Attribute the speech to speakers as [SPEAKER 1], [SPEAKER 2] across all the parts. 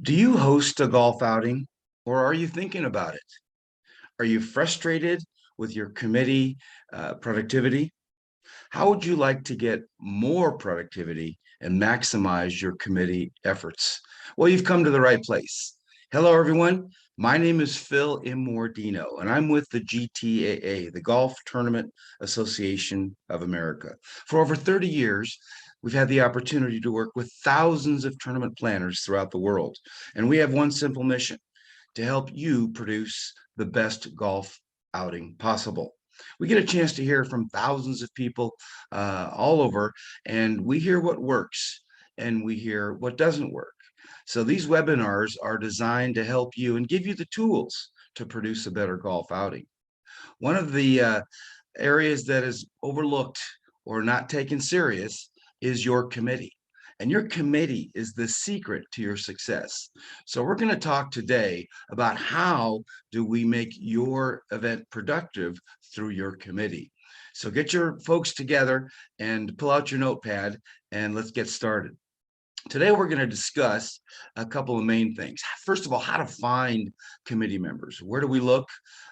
[SPEAKER 1] Do you host a golf outing or are you thinking about it? Are you frustrated with your committee productivity? How would you like to get more productivity and maximize your committee efforts? Well, you've come to the right place. Hello, everyone. My name is Phil Immordino, and I'm with the GTAA, the Golf Tournament Association of America. For over 30 years, we've had the opportunity to work with thousands of tournament planners throughout the world. And we have one simple mission to help you produce the best golf outing possible. We get a chance to hear from thousands of people all over, and we hear what works and we hear what doesn't work. So these webinars are designed to help you and give you the tools to produce a better golf outing. One of the areas that is overlooked or not taken serious is your committee. And your committee is the secret to your success. So we're going to talk today about how do we make your event productive through your committee. So get your folks together and pull out your notepad and let's get started. Today, we're going to discuss a couple of main things. First of all, how to find committee members. Where do we look?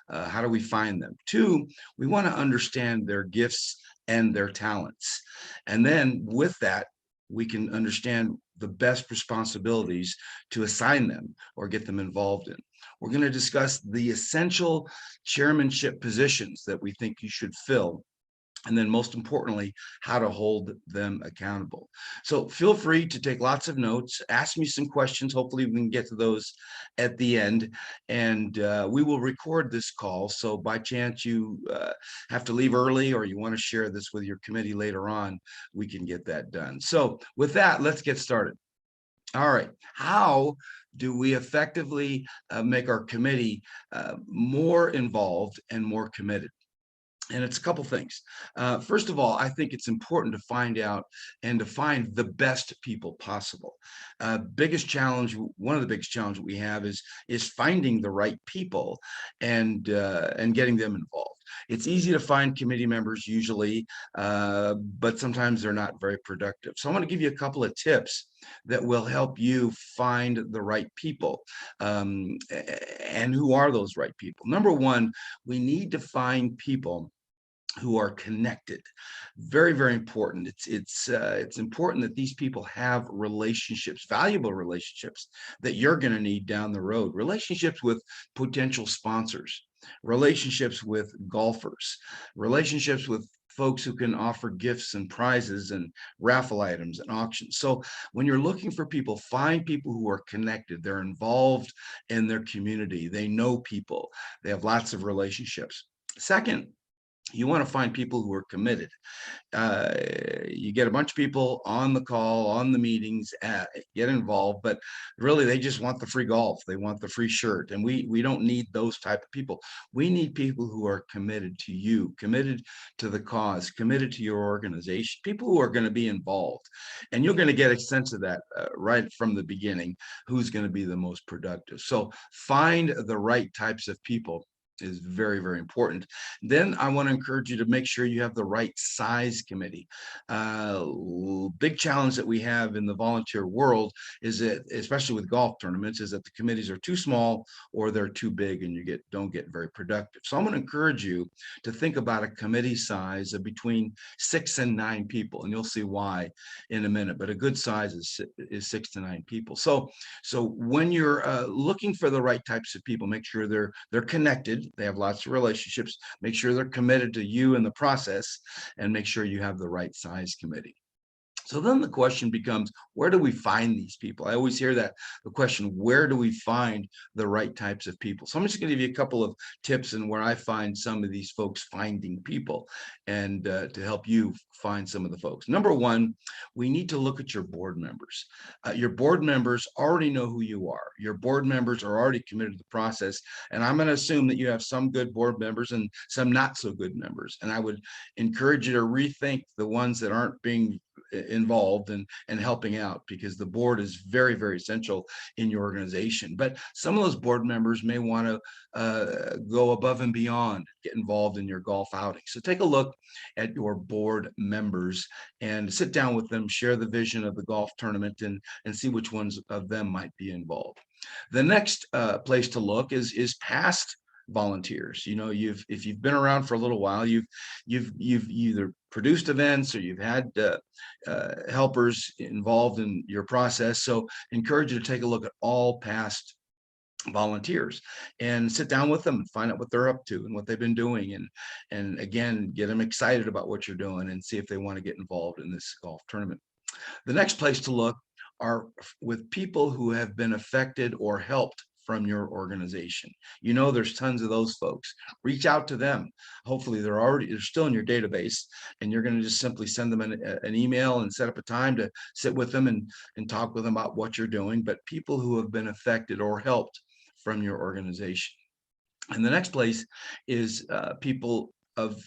[SPEAKER 1] How do we find them? Two, we want to understand their gifts and their talents. And then with that, we can understand the best responsibilities to assign them or get them involved in. We're going to discuss the essential chairmanship positions that we think you should fill, and then most importantly, how to hold them accountable. So feel free to take lots of notes, ask me some questions. Hopefully we can get to those at the end, and we will record this call. So by chance you have to leave early or you want to share this with your committee later on, we can get that done. So with that, let's get started. All right, how do we effectively make our committee more involved and more committed? And it's a couple things. First of all, I think it's important to find out and to find the best people possible. Biggest challenge, one of the biggest challenges we have is finding the right people and getting them involved. It's easy to find committee members usually, but sometimes they're not very productive. So I want to give you a couple of tips that will help you find the right people. And who are those right people? Number one, we need to find people who are connected. Very, very important. It's important that these people have relationships, valuable relationships that you're going to need down the road. Relationships with potential sponsors, relationships with golfers, relationships with folks who can offer gifts and prizes and raffle items and auctions. So when you're looking for people, find people who are connected. They're involved in their community. They know people. They have lots of relationships. Second, you want to find people who are committed. You get a bunch of people on the call, on the meetings, get involved, but really they just want the free golf. They want the free shirt. And we don't need those type of people. We need people who are committed to you, committed to the cause, committed to your organization, people who are going to be involved. And you're going to get a sense of that right from the beginning, who's going to be the most productive. So find the right types of people is very, very important. Then I want to encourage you to make sure you have the right size committee. Big challenge that we have in the volunteer world is that, especially with golf tournaments, is that the committees are too small or they're too big and you don't get very productive. So I'm going to encourage you to think about a committee size of between 6 and 9 people, and you'll see why in a minute. But a good size is 6 to 9 people. So when you're looking for the right types of people, make sure they're connected. They have lots of relationships. Make sure they're committed to you in the process, and make sure you have the right size committee. So then the question becomes, where do we find these people? I always hear that the question, where do we find the right types of people? So I'm just going to give you a couple of tips on where I find some of these folks finding people and to help you find some of the folks. Number one, we need to look at your board members. Your board members already know who you are. Your board members are already committed to the process. And I'm going to assume that you have some good board members and some not so good members. And I would encourage you to rethink the ones that aren't being involved and helping out, because the board is very, very essential in your organization. But some of those board members may want to go above and beyond, get involved in your golf outing. So take a look at your board members and sit down with them, share the vision of the golf tournament, and see which ones of them might be involved. The next place to look is past volunteers. You know, if you've been around for a little while, you've either produced events or you've had helpers involved in your process. So encourage you to take a look at all past volunteers and sit down with them and find out what they're up to and what they've been doing, and again, get them excited about what you're doing and see if they want to get involved in this golf tournament. The next place to look are with people who have been affected or helped from your organization. You know, there's tons of those folks. Reach out to them. Hopefully they're still in your database, and you're going to just simply send them an email and set up a time to sit with them and talk with them about what you're doing. But people who have been affected or helped from your organization. And the next place is people of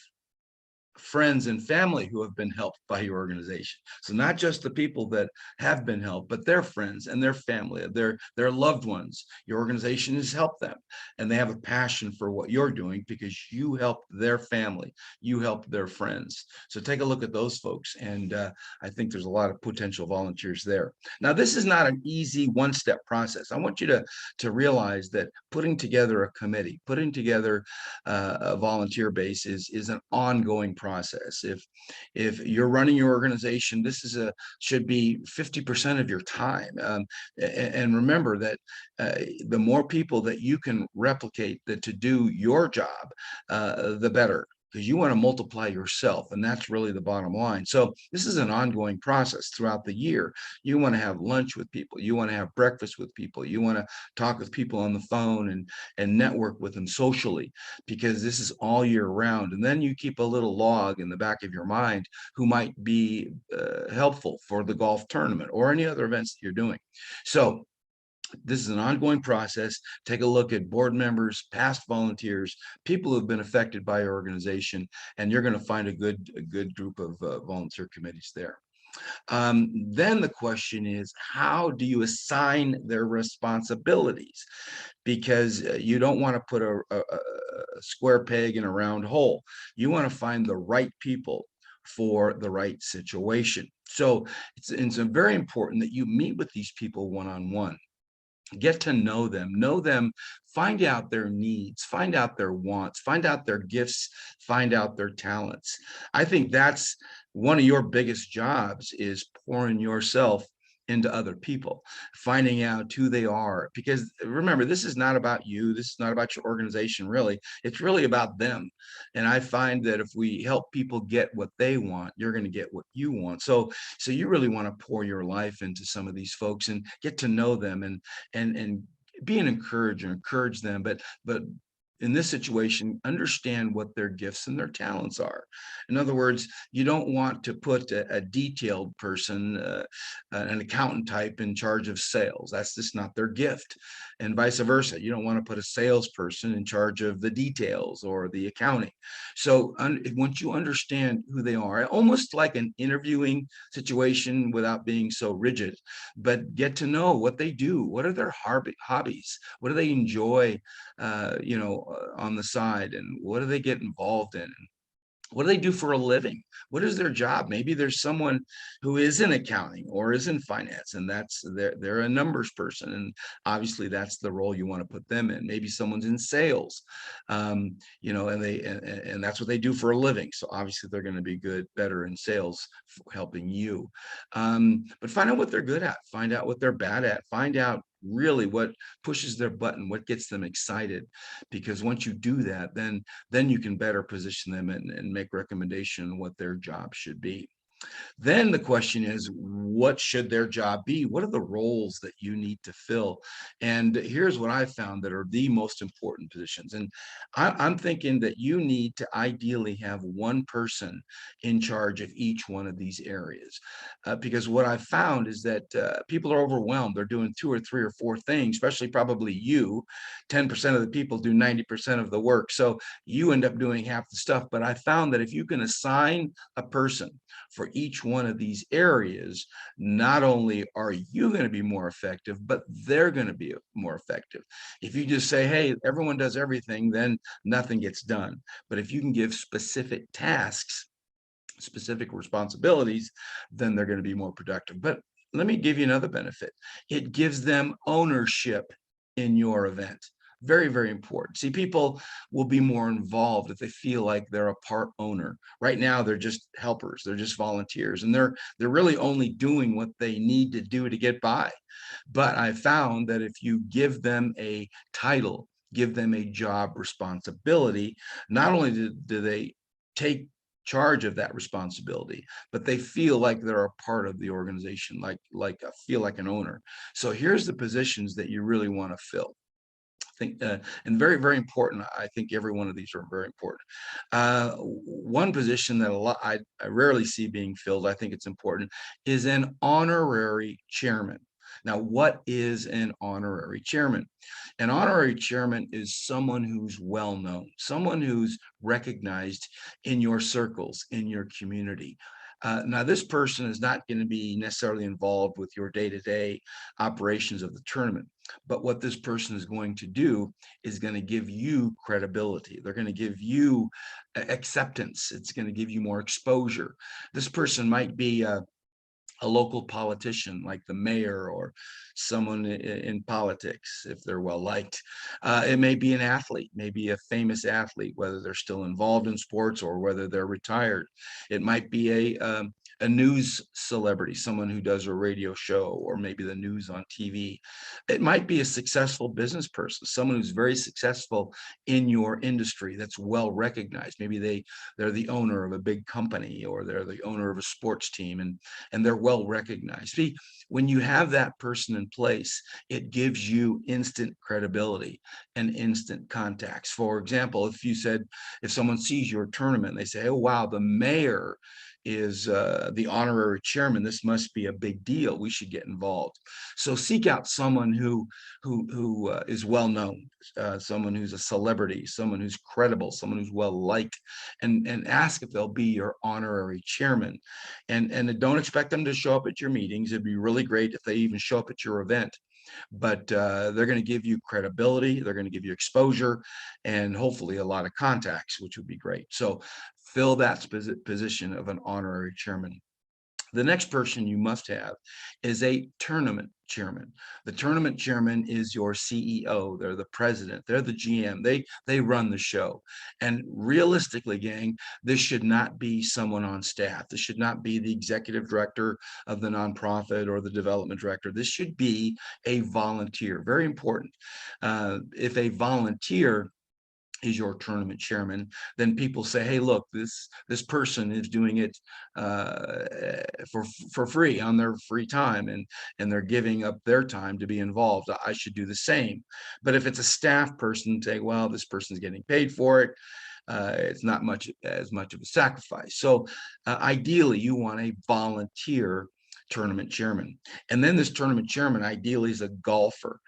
[SPEAKER 1] friends and family who have been helped by your organization. So not just the people that have been helped, but their friends and their family, their loved ones. Your organization has helped them, and they have a passion for what you're doing because you helped their family, you helped their friends. So take a look at those folks, and I think there's a lot of potential volunteers there. Now, this is not an easy one-step process. I want you to realize that putting together a committee, putting together a volunteer base is an ongoing process. If you're running your organization, this should be 50% of your time. And remember that the more people that you can replicate that to do your job, the better, because you want to multiply yourself, and that's really the bottom line. So this is an ongoing process throughout the year. You want to have lunch with people, you want to have breakfast with people, you want to talk with people on the phone and network with them socially, because this is all year round. And then you keep a little log in the back of your mind who might be helpful for the golf tournament or any other events that you're doing. So this is an ongoing process. Take a look at board members, past volunteers, people who have been affected by your organization, and you're going to find a good group of volunteer committees there. Then the question is, how do you assign their responsibilities? Because you don't want to put a square peg in a round hole. You want to find the right people for the right situation. So it's very important that you meet with these people one-on-one. Get to know them, find out their needs, find out their wants, find out their gifts, find out their talents. I think that's one of your biggest jobs, is pouring yourself into other people, finding out who they are. Because remember, this is not about you. This is not about your organization, really. It's really about them. And I find that if we help people get what they want, you're going to get what you want. So you really want to pour your life into some of these folks and get to know them and be an encourager, encourage them. But in this situation, understand what their gifts and their talents are. In other words, you don't want to put a detailed person, an accountant type, in charge of sales. That's just not their gift. And vice versa. You don't want to put a salesperson in charge of the details or the accounting. So once you understand who they are, almost like an interviewing situation without being so rigid, but get to know what they do. What are their hobbies? What do they enjoy, on the side, and what do they get involved in? What do they do for a living? What is their job? Maybe there's someone who is in accounting or is in finance, and they're a numbers person, and obviously that's the role you want to put them in. Maybe someone's in sales, and that's what they do for a living. So obviously they're going to be better in sales, helping you. But find out what they're good at. Find out what they're bad at. Find out really what pushes their button, what gets them excited, because once you do that, then you can better position them and make recommendation on what their job should be. Then the question is, what should their job be? What are the roles that you need to fill? And here's what I found that are the most important positions. And I'm thinking that you need to ideally have one person in charge of each one of these areas. Because what I found is that people are overwhelmed. They're doing 2 or 3 or 4 things, especially probably you. 10% of the people do 90% of the work. So you end up doing half the stuff. But I found that if you can assign a person for for each one of these areas, not only are you going to be more effective, but they're going to be more effective. If you just say, hey, everyone does everything, then nothing gets done. But if you can give specific tasks, specific responsibilities, then they're going to be more productive. But let me give you another benefit. It gives them ownership in your event. Very, very important. See, people will be more involved if they feel like they're a part owner. Right now, they're just helpers, they're just volunteers, and they're really only doing what they need to do to get by. But I found that if you give them a title, give them a job responsibility, not only do they take charge of that responsibility, but they feel like they're a part of the organization, feel like an owner. So here's the positions that you really want to fill. I think, and very, very important. I think every one of these are very important. One position that I rarely see being filled, I think it's important, is an honorary chairman. Now, what is an honorary chairman? An honorary chairman is someone who's well known, someone who's recognized in your circles, in your community. Now, this person is not going to be necessarily involved with your day-to-day operations of the tournament, but what this person is going to do is going to give you credibility. They're going to give you acceptance. It's going to give you more exposure. This person might be a local politician like the mayor or someone in politics, if they're well liked. It may be an athlete, maybe a famous athlete, whether they're still involved in sports or whether they're retired. It might be a news celebrity, someone who does a radio show or maybe the news on TV. It might be a successful business person, someone who's very successful in your industry that's well recognized. Maybe they're the owner of a big company or they're the owner of a sports team, and they're well recognized. See, when you have that person in place, it gives you instant credibility and instant contacts. For example, if someone sees your tournament, they say, oh, wow, the mayor is the honorary chairman. This must be a big deal. We should get involved. So seek out someone who is well known, someone who's a celebrity, someone who's credible, someone who's well liked, and ask if they'll be your honorary chairman. And don't expect them to show up at your meetings. It'd be really great if they even show up at your event. But they're going to give you credibility, they're going to give you exposure, and hopefully a lot of contacts, which would be great. So fill that position of an honorary chairman. The next person you must have is a tournament chairman. The tournament chairman is your CEO. They're the president. They're the GM. They run the show. And realistically, gang, this should not be someone on staff. This should not be the executive director of the nonprofit or the development director. This should be a volunteer. Very important. If a volunteer is your tournament chairman, then people say, hey, look, this person is doing it for free on their free time, and they're giving up their time to be involved. I should do the same. But if it's a staff person, say, well, this person's getting paid for it, it's not as much of a sacrifice. So ideally, you want a volunteer tournament chairman. And then this tournament chairman ideally is a golfer.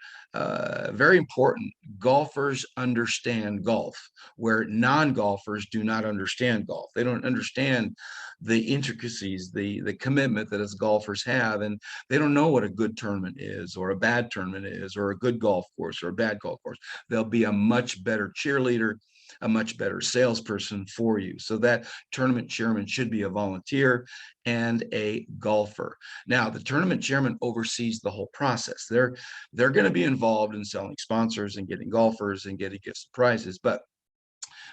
[SPEAKER 1] Very important. Golfers understand golf, where non-golfers do not understand golf. They don't understand the intricacies, the commitment that us golfers have, and they don't know what a good tournament is or a bad tournament is or a good golf course or a bad golf course. They'll be a much better cheerleader, a much better salesperson for you. So that tournament chairman should be a volunteer and a golfer. Now, the tournament chairman oversees the whole process. They're going to be involved in selling sponsors and getting golfers and getting gifts and prizes, but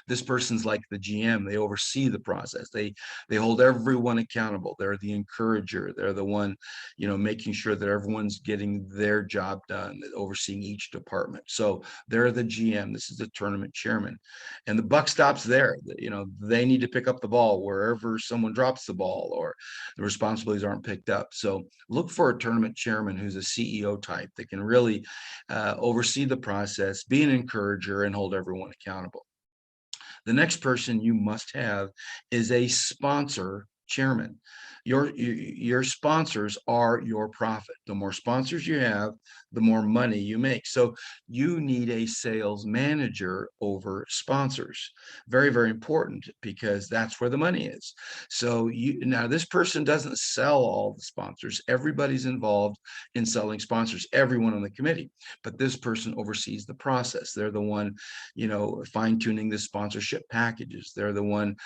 [SPEAKER 1] this person's like the GM. They oversee the process. They hold everyone accountable. They're the encourager. They're the one, making sure that everyone's getting their job done, overseeing each department. So they're the GM. This is the tournament chairman, and the buck stops there. They need to pick up the ball wherever someone drops the ball or the responsibilities aren't picked up. So look for a tournament chairman who's a CEO type that can really oversee the process, be an encourager, and hold everyone accountable. The next person you must have is a sponsor chairman. Your sponsors are your profit. The more sponsors you have, the more money you make. So you need a sales manager over sponsors. Very, very important, because that's where the money is. So now this person doesn't sell all the sponsors. Everybody's involved in selling sponsors, everyone on the committee, but this person oversees the process. They're the one, fine tuning the sponsorship packages. They're the one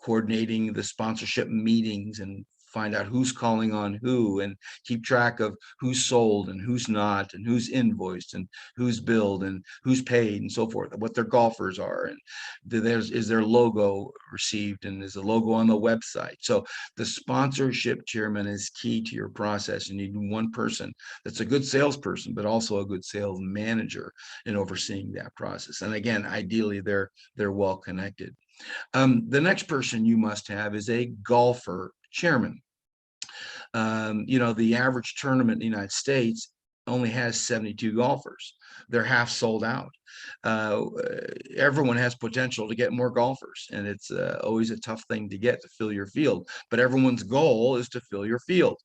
[SPEAKER 1] coordinating the sponsorship meetings and find out who's calling on who, and keep track of who's sold and who's not, and who's invoiced and who's billed and who's paid and so forth, what their golfers are, and is their logo received, and is the logo on the website. So the sponsorship chairman is key to your process. You need one person that's a good salesperson, but also a good sales manager in overseeing that process. And again, ideally, they're well connected. The next person you must have is a golfer chairman. The average tournament in the United States only has 72 golfers. They're half sold out. Everyone has potential to get more golfers, and it's always a tough thing to get to fill your field, but everyone's goal is to fill your field.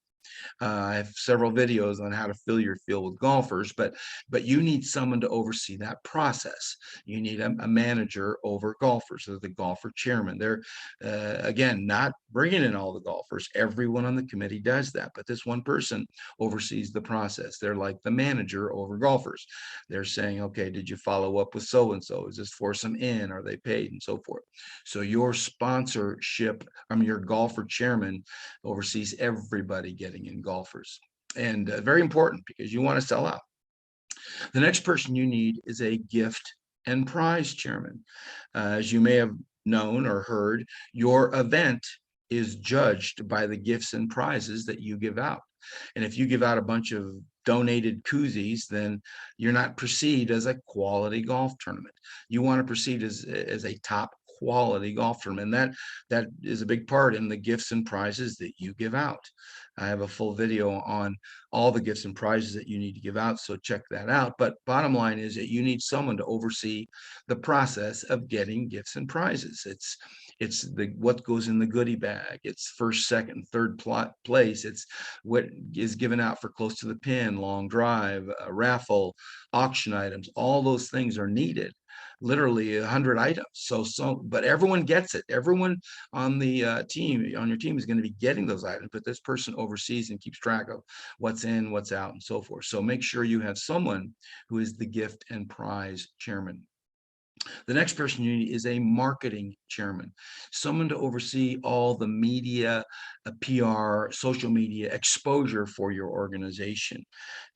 [SPEAKER 1] I have several videos on how to fill your field with golfers, but you need someone to oversee that process. You need a manager over golfers, so the golfer chairman. They're again not bringing in all the golfers. Everyone on the committee does that, but this one person oversees the process. They're like the manager over golfers. They're saying, okay, did you follow up with so and so? Is this force them in? Are they paid, and so forth? So your sponsorship, your golfer chairman oversees everybody getting in golfers, and very important, because you want to sell out. The next person you need is a gift and prize chairman. As you may have known or heard, your event is judged by the gifts and prizes that you give out. And if you give out a bunch of donated koozies, then you're not perceived as a quality golf tournament. You want to proceed as a top quality golf tournament. And that is a big part in the gifts and prizes that you give out. I have a full video on all the gifts and prizes that you need to give out, so check that out. But bottom line is that you need someone to oversee the process of getting gifts and prizes. It's what goes in the goodie bag. It's first, second, third place. It's what is given out for close to the pin, long drive, raffle, auction items. All those things are needed. Literally 100 items. But everyone gets it. Everyone on the team, on your team, is going to be getting those items, but this person oversees and keeps track of what's in, what's out, and so forth. So make sure you have someone who is the gift and prize chairman. The next person you need is a marketing chairman, someone to oversee all the media, PR, social media exposure for your organization.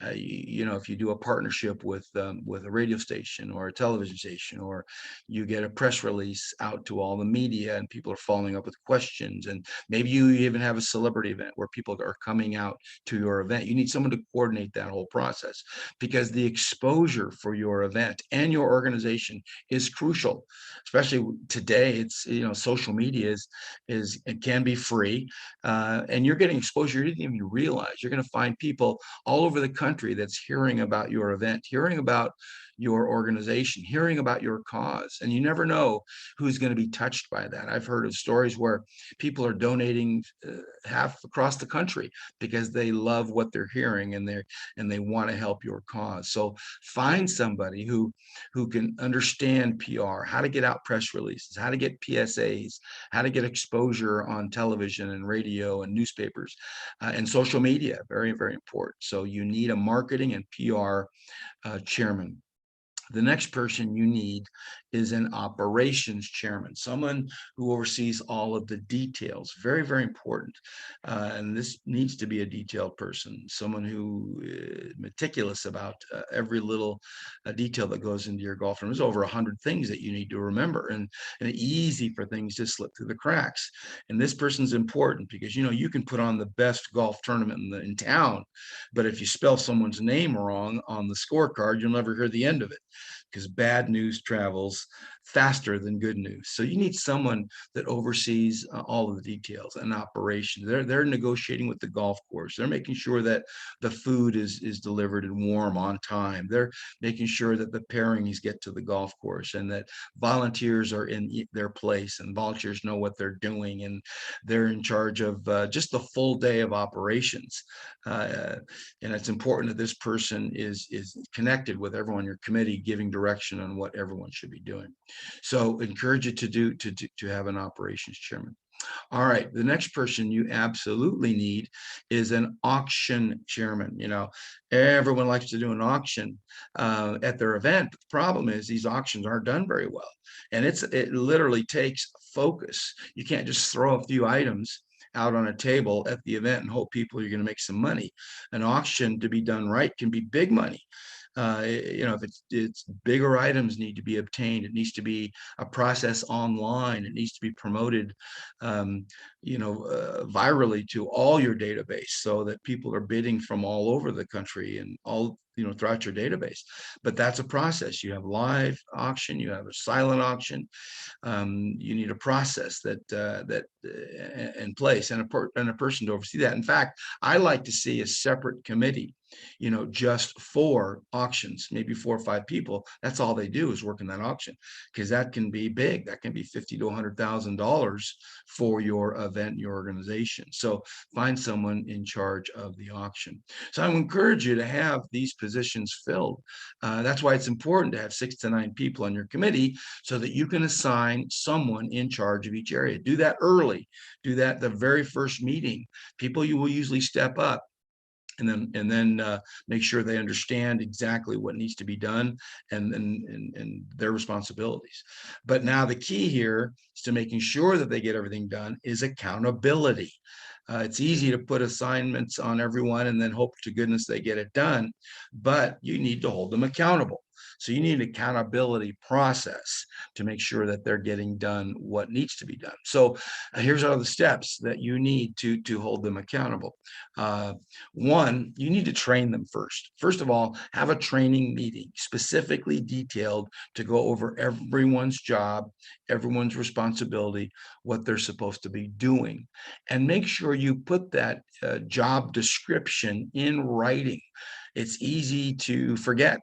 [SPEAKER 1] If you do a partnership with a radio station or a television station, or you get a press release out to all the media and people are following up with questions, and maybe you even have a celebrity event where people are coming out to your event, you need someone to coordinate that whole process, because the exposure for your event and your organization is crucial, especially today. It's social media it can be free, and you're getting exposure you didn't even realize. You're going to find people all over the country that's hearing about your event, hearing about your organization, hearing about your cause, and you never know who's going to be touched by that. I've heard of stories where people are donating half across the country because they love what they're hearing, and they want to help your cause. So find somebody who can understand PR, how to get out press releases, how to get PSAs, how to get exposure on television and radio and newspapers, and social media. Very, very important. So you need a marketing and PR chairman. The next person you need is an operations chairman, someone who oversees all of the details. Very, very important. And this needs to be a detailed person, someone who is meticulous about every little detail that goes into your golf room. There's over 100 things that you need to remember, and easy for things to slip through the cracks. And this person's important because, you can put on the best golf tournament in town, but if you spell someone's name wrong on the scorecard, you'll never hear the end of it. because bad news travels faster than good news. So you need someone that oversees all of the details and operations. They're negotiating with the golf course. They're making sure that the food is delivered and warm on time. They're making sure that the pairings get to the golf course and that volunteers are in their place and volunteers know what they're doing, and they're in charge of just the full day of operations. Uh, and it's important that this person is connected with everyone in your committee, giving direction on what everyone should be doing. So encourage you to have an operations chairman. All right, the next person you absolutely need is an auction chairman. You know, everyone likes to do an auction at their event, but the problem is these auctions aren't done very well, and it literally takes focus. You can't just throw a few items out on a table at the event and hope people are going to make some money. An auction, to be done right, can be big money. You know, if it's bigger items need to be obtained, it needs to be a process online, it needs to be promoted, um, virally to all your database so that people are bidding from all over the country and all, throughout your database. But that's a process. You have live auction, you have a silent auction. You need a process that in place, and a person to oversee that. In fact, I like to see a separate committee, just for auctions, maybe 4 or 5 people. That's all they do is work in that auction, because that can be big. That can be $50,000 to $100,000 for your event, your organization. So find someone in charge of the auction. So I would encourage you to have these positions filled. That's why it's important to have 6 to 9 people on your committee so that you can assign someone in charge of each area. Do that early. Do that the very first meeting. People you will usually step up, and then make sure they understand exactly what needs to be done, and their responsibilities. But now the key here is to making sure that they get everything done is accountability. It's easy to put assignments on everyone and then hope to goodness they get it done, but you need to hold them accountable. So you need an accountability process to make sure that they're getting done what needs to be done. So here's all the steps that you need to hold them accountable. One, you need to train them first. First of all, have a training meeting specifically detailed to go over everyone's job, everyone's responsibility, what they're supposed to be doing, and make sure you put that job description in writing. It's easy to forget.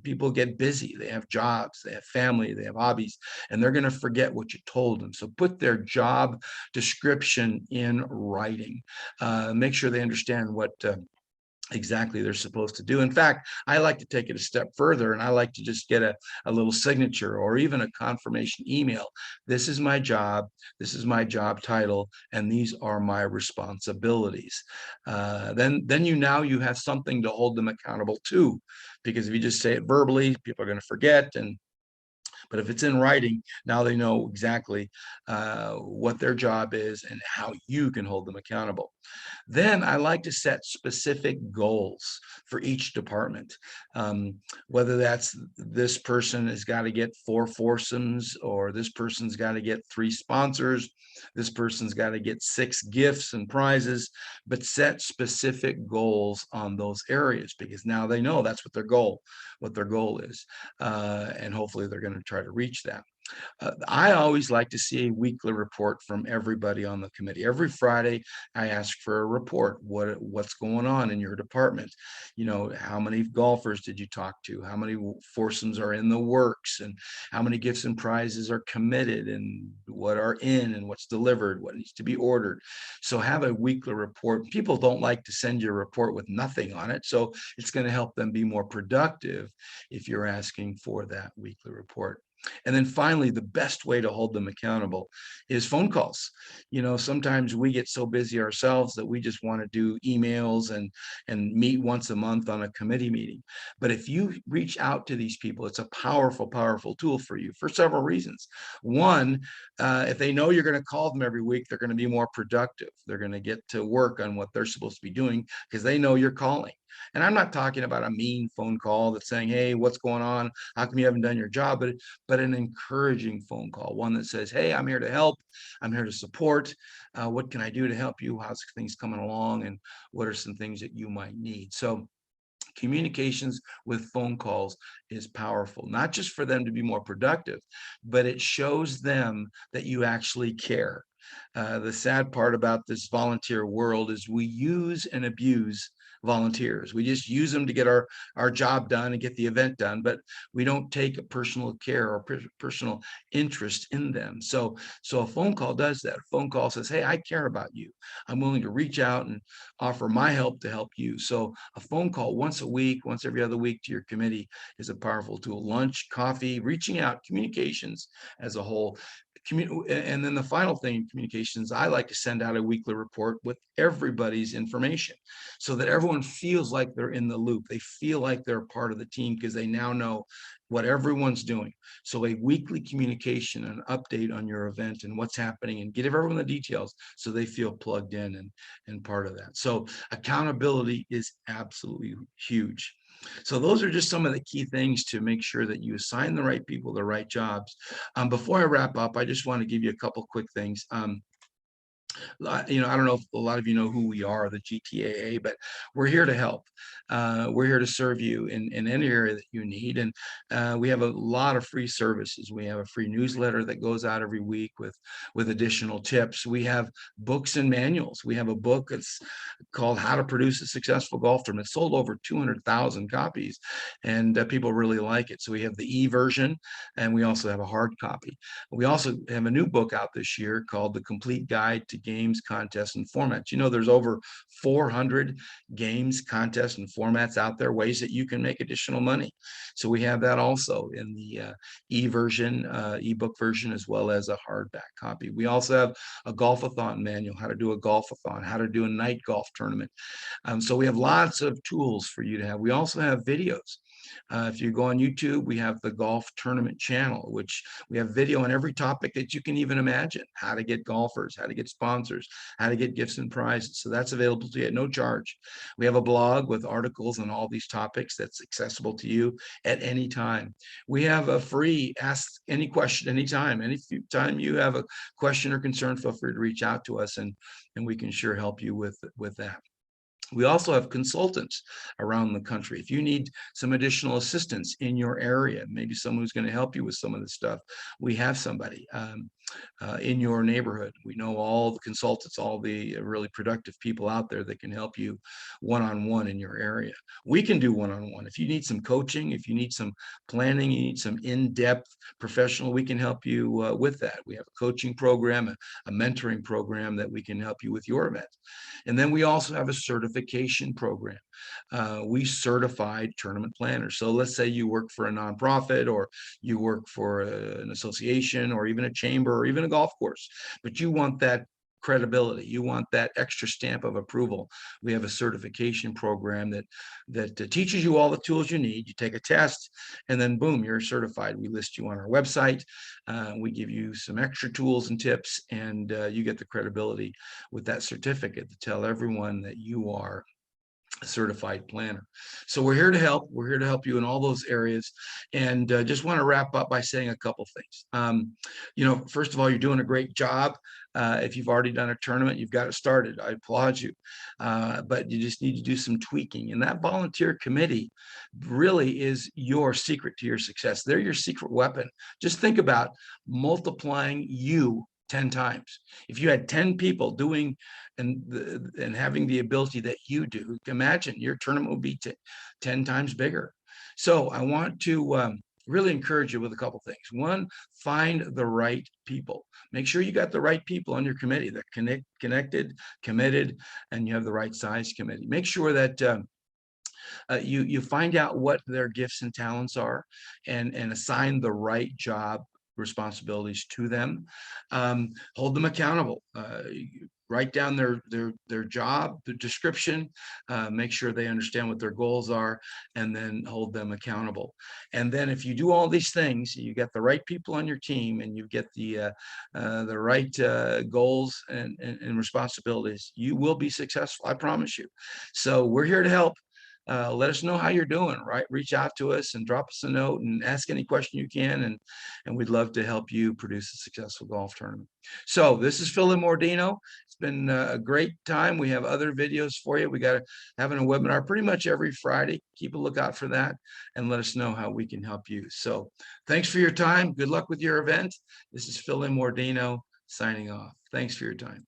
[SPEAKER 1] People get busy. They have jobs, they have family, they have hobbies, and they're going to forget what you told them. So put their job description in writing. Make sure they understand what exactly they're supposed to do. In fact, I like to take it a step further, and I like to just get a little signature or even a confirmation email. This is my job. This is my job title, and these are my responsibilities. Then you have something to hold them accountable to, because if you just say it verbally, people are going to forget. But if it's in writing, now they know exactly what their job is and how you can hold them accountable. Then I like to set specific goals for each department. Whether that's this person has got to get 4 foursomes, or this person's got to get 3 sponsors, this person's got to get 6 gifts and prizes, but set specific goals on those areas, because now they know that's what their goal is. And hopefully they're going to try to reach that. I always like to see a weekly report from everybody on the committee. Every Friday, I ask for a report. What's going on in your department? How many golfers did you talk to? How many foursomes are in the works? And how many gifts and prizes are committed? And what are in and what's delivered? What needs to be ordered? So have a weekly report. People don't like to send you a report with nothing on it. So it's going to help them be more productive if you're asking for that weekly report. And then finally, the best way to hold them accountable is phone calls. Sometimes we get so busy ourselves that we just want to do emails and meet once a month on a committee meeting. But if you reach out to these people, it's a powerful, powerful tool for you for several reasons. One, if they know you're going to call them every week, they're going to be more productive. They're going to get to work on what they're supposed to be doing because they know you're calling. And I'm not talking about a mean phone call that's saying, hey, what's going on? How come you haven't done your job? But an encouraging phone call, one that says, hey, I'm here to help. I'm here to support. What can I do to help you? How's things coming along? And what are some things that you might need? So Communications with phone calls is powerful, not just for them to be more productive, but it shows them that you actually care. The sad part about this volunteer world is we use and abuse volunteers. We just use them to get our job done and get the event done, but we don't take a personal care or personal interest in them. So a phone call does that. A phone call says, hey, I care about you. I'm willing to reach out and offer my help to help you. So a phone call once a week, once every other week to your committee is a powerful tool. Lunch, coffee, reaching out, communications as a whole. And then the final thing in communications, I like to send out a weekly report with everybody's information so that everyone feels like they're in the loop. They feel like they're part of the team because they now know what everyone's doing. So a weekly communication, an update on your event and what's happening, and give everyone the details so they feel plugged in and part of that. So accountability is absolutely huge. So those are just some of the key things to make sure that you assign the right people the right jobs. Before I wrap up, I just want to give you a couple quick things. I don't know if a lot of you know who we are, the GTAA, but we're here to help. We're here to serve you in any area that you need. And we have a lot of free services. We have a free newsletter that goes out every week with additional tips. We have books and manuals. We have a book that's called How to Produce a Successful Golf Tournament. It's sold over 200,000 copies, and people really like it. So we have the e-version, and we also have a hard copy. We also have a new book out this year called The Complete Guide to Games, Contests, and Formats. You know, there's over 400 games, contests, and formats out there, ways that you can make additional money. So we have that also in the e-version, ebook version, as well as a hardback copy. We also have a golf-a-thon manual, how to do a golf-a-thon, how to do a night golf tournament. So we have lots of tools for you to have. We also have videos. If you go on YouTube, we have the Golf Tournament channel, which we have video on every topic that you can even imagine: how to get golfers, how to get sponsors, how to get gifts and prizes. So that's available to you at no charge. We have a blog with articles on all these topics that's accessible to you at any time. We have a free Ask Any Question anytime. Anytime you have a question or concern, feel free to reach out to us, and we can sure help you with that. We also have consultants around the country. If you need some additional assistance in your area, maybe someone who's going to help you with some of this stuff, we have somebody in your neighborhood. We know all the consultants, all the really productive people out there that can help you one-on-one in your area. We can do one-on-one. If you need some coaching, if you need some planning, you need some in-depth professional, we can help you with that. We have a coaching program, a mentoring program that we can help you with your event. And then we also have a certification program. We certified tournament planners. So let's say you work for a nonprofit, or you work for an association, or even a chamber, or even a golf course, but you want that credibility, you want that extra stamp of approval. We have a certification program that teaches you all the tools you need. You take a test, and then boom, you're certified. We list you on our website. We give you some extra tools and tips, and you get the credibility with that certificate to tell everyone that you are a certified planner. So we're here to help. We're here to help you in all those areas. And just want to wrap up by saying a couple things. First of all, you're doing a great job. If you've already done a tournament, you've got it started. I applaud you. But you just need to do some tweaking. And that volunteer committee really is your secret to your success. They're your secret weapon. Just think about multiplying you 10 times. If you had 10 people doing and having the ability that you do, imagine your tournament will be 10 times bigger. So I want to really encourage you with a couple things. One, find the right people. Make sure you got the right people on your committee that connected, committed, and you have the right size committee. Make sure that you find out what their gifts and talents are, and assign the right job responsibilities to them. Hold them accountable. Write down their job, the description, make sure they understand what their goals are, and then hold them accountable. And then if you do all these things, you get the right people on your team, and you get the right goals and responsibilities, you will be successful. I promise you. So we're here to help. let us know how you're doing, right? Reach out to us and drop us a note and ask any question you can. And we'd love to help you produce a successful golf tournament. So this is Phil Mordino. It's been a great time. We have other videos for you. We got having a webinar pretty much every Friday. Keep a lookout for that and let us know how we can help you. So thanks for your time. Good luck with your event. This is Phil Mordino signing off. Thanks for your time.